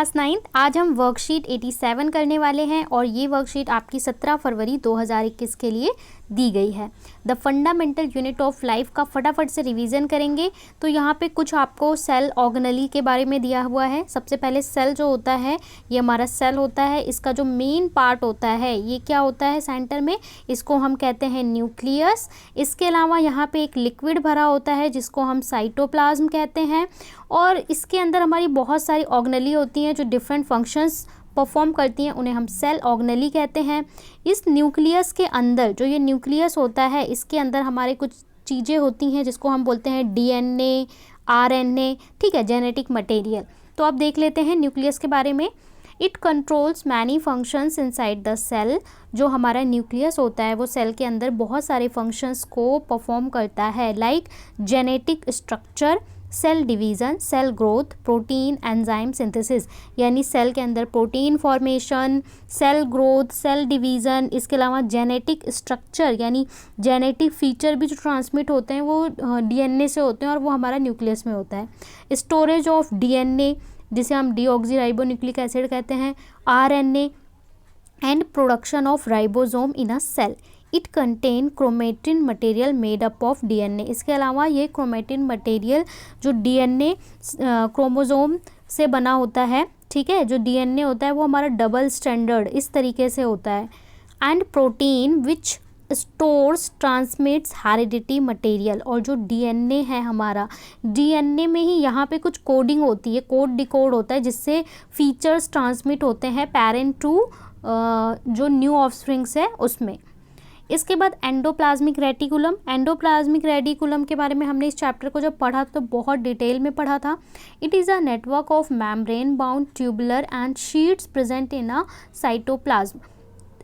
Class 9th। आज हम worksheet 87 करने वाले हैं और ये वर्कशीट आपकी 17 फरवरी 2021 के लिए दी गई है। The fundamental unit of life का फटाफट से रिवीजन करेंगे। तो यहाँ पे कुछ आपको सेल ऑर्गेनेली के बारे में दिया हुआ है। सबसे पहले सेल जो होता है ये हमारा सेल होता है। इसका जो मेन पार्ट होता है ये क्या होता है सेंटर में, इसको हम कहते हैं न्यूक्लियस। इसके अलावा यहाँ पे एक लिक्विड भरा होता है जिसको हम साइटोप्लाज्म कहते हैं और इसके अंदर हमारी बहुत सारी ऑर्गेनेली होती हैं जो डिफरेंट फंक्शंस परफॉर्म करती हैं, उन्हें हम सेल ऑर्गेनेली कहते हैं। इस न्यूक्लियस के अंदर जो ये न्यूक्लियस होता है इसके अंदर हमारे कुछ चीज़ें होती हैं जिसको हम बोलते हैं डीएनए, आरएनए, ठीक है, जेनेटिक मटेरियल। तो अब देख लेते हैं न्यूक्लियस के बारे में। It controls many functions inside the cell. जो हमारा न्यूक्लियस होता है वो सेल के अंदर बहुत सारे फंक्शंस को परफॉर्म करता है, like genetic structure, cell division, cell growth, protein enzyme synthesis, यानी सेल के अंदर protein formation, cell growth, cell division. इसके अलावा जेनेटिक स्ट्रक्चर यानी जेनेटिक फीचर भी जो ट्रांसमिट होते हैं वो डीएनए से होते हैं और वो हमारा न्यूक्लियस में होता है। स्टोरेज ऑफ डीएनए जिसे हम डीऑक्सीराइबोन्यूक्लिक एसिड कहते हैं, RNA and production of ribosome in a cell. It contain chromatin material made up of DNA. इसके अलावा ये क्रोमेटिन मटेरियल जो डीएनए क्रोमोसोम से बना होता है, ठीक है, जो डीएनए होता है वो हमारा डबल स्टैंडर्ड इस तरीके से होता है। And protein which stores transmits heredity material. और जो डीएनए है हमारा, डीएनए में ही यहाँ पे कुछ कोडिंग होती है, कोड डिकोड होता है जिससे फीचर्स ट्रांसमिट होते हैं पेरेंट टू जो न्यू ऑफस्प्रिंग्स है उसमें। इसके बाद एंडोप्लाज्मिक रेटिकुलम। एंडोप्लाज्मिक रेटिकुलम के बारे में हमने इस चैप्टर को जब पढ़ा तो बहुत डिटेल में पढ़ा था। It is a network of membrane bound tubular and sheets present in a cytoplasm.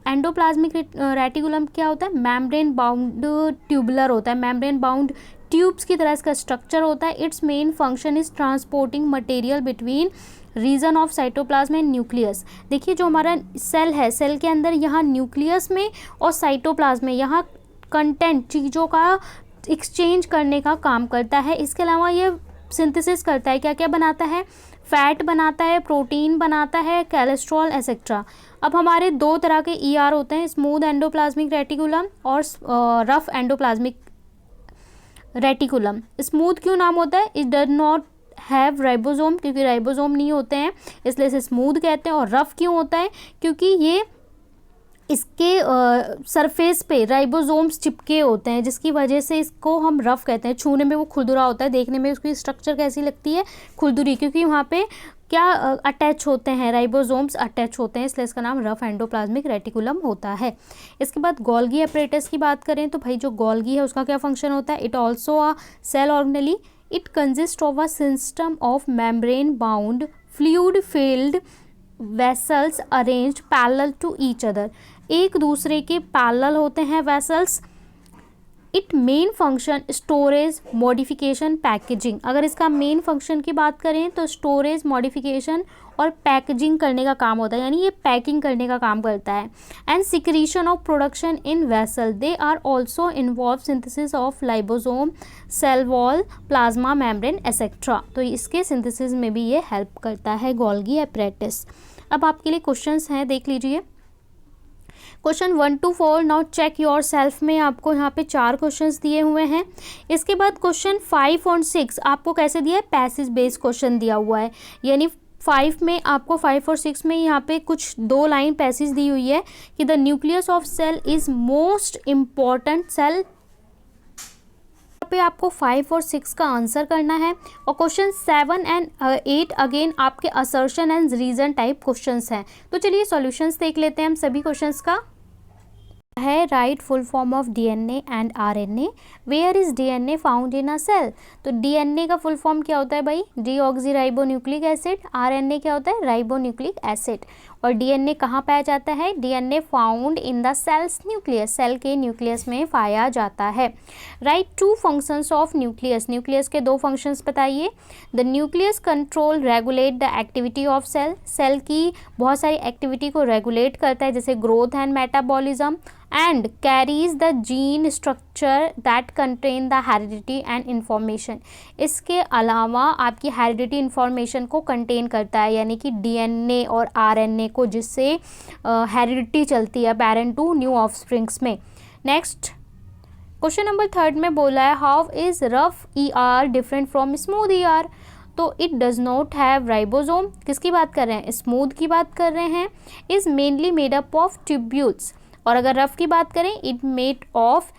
Endoplasmic reticulum क्या होता है, मेम्ब्रेन बाउंड ट्यूबुलर होता है, मेम्ब्रेन बाउंड ट्यूब्स की तरह इसका स्ट्रक्चर होता है। Its main function is transporting material between region of cytoplasm and nucleus. देखिए जो हमारा सेल है, सेल के अंदर यहाँ न्यूक्लियस में और साइटोप्लाज्म में यहाँ कंटेंट चीज़ों का एक्सचेंज करने का काम करता है। इसके अलावा ये सिंथेसिस करता है, क्या क्या बनाता है, फैट बनाता है, प्रोटीन बनाता है, कोलेस्ट्रॉल एक्सेट्रा। अब हमारे दो तरह के ईआर होते हैं, स्मूथ एंडोप्लाज्मिक रेटिकुलम और रफ एंडोप्लाज्मिक रेटिकुलम। स्मूथ क्यों नाम होता है, it does not have ribosome, क्योंकि राइबोसोम नहीं होते हैं इसलिए इसे स्मूथ कहते हैं। और रफ क्यों होता है, क्योंकि ये इसके सरफेस पे राइबोसोम्स चिपके होते हैं जिसकी वजह से इसको हम रफ कहते हैं। छूने में वो खुरदुरा होता है, देखने में उसकी स्ट्रक्चर कैसी लगती है, खुरदुरी, क्योंकि वहाँ पे क्या अटैच होते हैं, राइबोसोम्स अटैच होते हैं, इसलिए इसका नाम रफ एंडोप्लाज्मिक रेटिकुलम होता है। इसके बाद गोल्गी अपरेटस की बात करें तो भाई जो गोल्गी है उसका क्या फंक्शन होता है, it also a cell organelle. It consist of a system of membrane bound fluid filled vessels arranged parallel to each other. एक दूसरे के पैरेलल होते हैं vessels. It main function storage, modification, packaging. अगर इसका मेन फंक्शन की बात करें तो स्टोरेज, मॉडिफिकेशन और पैकेजिंग करने का काम होता है, यानी ये पैकिंग करने का काम करता है। And secretion of production in vessel. They are also involve synthesis of lysosome, cell wall, plasma membrane etcetera. तो इसके सिंथेसिस में भी ये हेल्प करता है गोल्गी अपरेटस। अब आपके लिए क्वेश्चंस हैं, देख लीजिए। Question 1 to 4 now check yourself में आपको यहाँ पे 4 क्वेश्चंस दिए हुए हैं। इसके बाद क्वेश्चन 5 और 6 आपको कैसे दिया है, पैसेज बेस्ड क्वेश्चन दिया हुआ है, यानी 5 में आपको 5 और 6 में यहाँ पे कुछ 2 लाइन पैसेज दी हुई है कि the nucleus of cell is most important cell पे आपको 5 और 6 का आंसर करना है। और क्वेश्चन 7 एंड 8 अगेन आपके assertion and reason type questions हैं। तो चलिए सॉल्यूशंस देख लेते हैं हम सभी क्वेश्चंस का। है write full form of DNA and RNA. Where is DNA found in a cell. तो डीएनए का फुल फॉर्म क्या होता है भाई, डीऑक्सीराइबोन्यूक्लिक एसिड। आरएनए क्या होता है, राइबोन्यूक्लिक एसिड। और डीएनए कहाँ पाया जाता है, DNA found in the cell's nucleus. Cell के न्यूक्लियस में पाया जाता है। Write 2 functions of nucleus. Nucleus के 2 फंक्शंस बताइए। The nucleus control regulate the activity of cell. Cell की बहुत सारी एक्टिविटी को रेगुलेट करता है जैसे growth and metabolism. And carries the gene structure that contain the heredity and information. इसके अलावा आपकी हेरिडिटी इंफॉर्मेशन को कंटेन करता है, यानी कि डीएनए और आरएनए को, जिससे हेरिडिटी चलती है पेरेंट टू न्यू ऑफस्प्रिंग्स में। नेक्स्ट क्वेश्चन नंबर 3 में बोला है how is rough ER different from smooth ER. तो it does not have ribosome, किसकी बात कर रहे हैं, स्मूथ की बात कर रहे हैं। Is mainly made up of tubules, और अगर रफ की बात करें it made of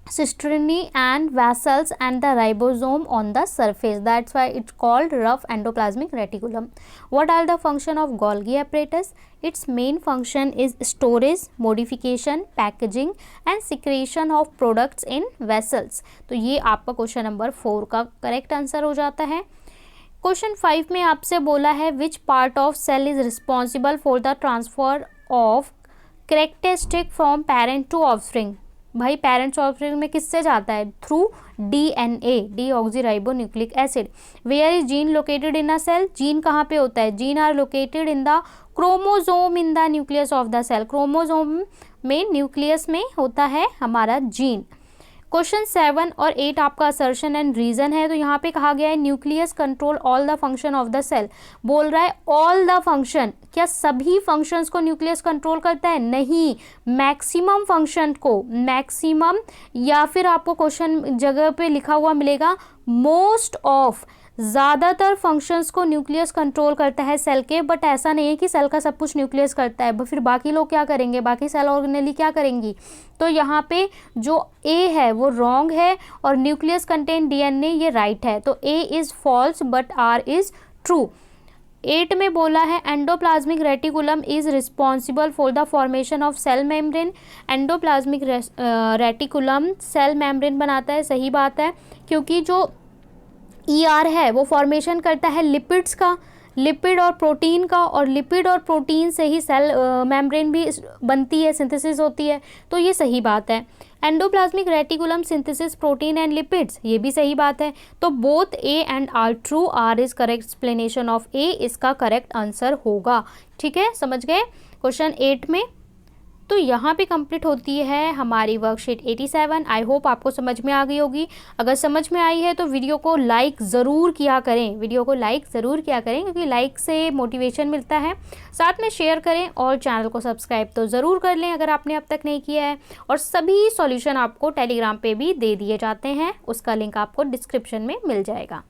cisternae and vessels and the ribosome on the surface. That's why it's called rough endoplasmic reticulum. What are the function of Golgi apparatus? Its main function is storage, modification, packaging and secretion of products in vessels. तो ये आपका question number 4 का correct answer हो जाता है। Question 5 में आपसे बोला है which part of cell is responsible for the transfer of characteristic from parent to offspring. भाई पेरेंट्स ऑफस्प्रिंग में किससे जाता है, through DNA, deoxyribonucleic acid. Where is gene located in a cell, gene कहाँ पे होता है, gene are located in the chromosome in the nucleus of the cell. Chromosome में, न्यूक्लियस में होता है हमारा जीन। क्वेश्चन 7 और 8 आपका असर्शन एंड रीजन है। तो यहाँ पे कहा गया है nucleus control all the function of the cell. बोल रहा है ऑल द फंक्शन, क्या सभी फंक्शंस को न्यूक्लियस कंट्रोल करता है, नहीं, मैक्सिमम फंक्शन को, मैक्सिमम, या फिर आपको क्वेश्चन जगह पे लिखा हुआ मिलेगा मोस्ट ऑफ, ज़्यादातर फंक्शंस को न्यूक्लियस कंट्रोल करता है सेल के। बट ऐसा नहीं है कि सेल का सब कुछ न्यूक्लियस करता है, फिर बाकी लोग क्या करेंगे, बाकी सेल ऑर्गेनेली क्या करेंगी। तो यहाँ पे जो ए है वो रॉन्ग है और न्यूक्लियस कंटेन डीएनए ये राइट है। तो A is false but R is true. 8 में बोला है endoplasmic reticulum is responsible for the formation of cell membrane. Endoplasmic reticulum cell membrane बनाता है, सही बात है, क्योंकि जो ईआर है वो फॉर्मेशन करता है लिपिड्स का, लिपिड और प्रोटीन का, और लिपिड और प्रोटीन से ही सेल मेम्ब्रेन भी बनती है, सिंथेसिस होती है। तो ये सही बात है। Endoplasmic reticulum synthesis protein and lipids, ये भी सही बात है। तो both A and R true, R is correct explanation of A, इसका करेक्ट आंसर होगा। ठीक है, समझ गए क्वेश्चन 8 में। तो यहाँ पे कंप्लीट होती है हमारी वर्कशीट 87। आई होप आपको समझ में आ गई होगी। अगर समझ में आई है तो वीडियो को लाइक ज़रूर किया करें, वीडियो को लाइक ज़रूर किया करें, क्योंकि लाइक से मोटिवेशन मिलता है। साथ में शेयर करें और चैनल को सब्सक्राइब तो ज़रूर कर लें अगर आपने अब तक नहीं किया है। और सभी सॉल्यूशन आपको टेलीग्राम पे भी दे दिए जाते हैं, उसका लिंक आपको डिस्क्रिप्शन में मिल जाएगा।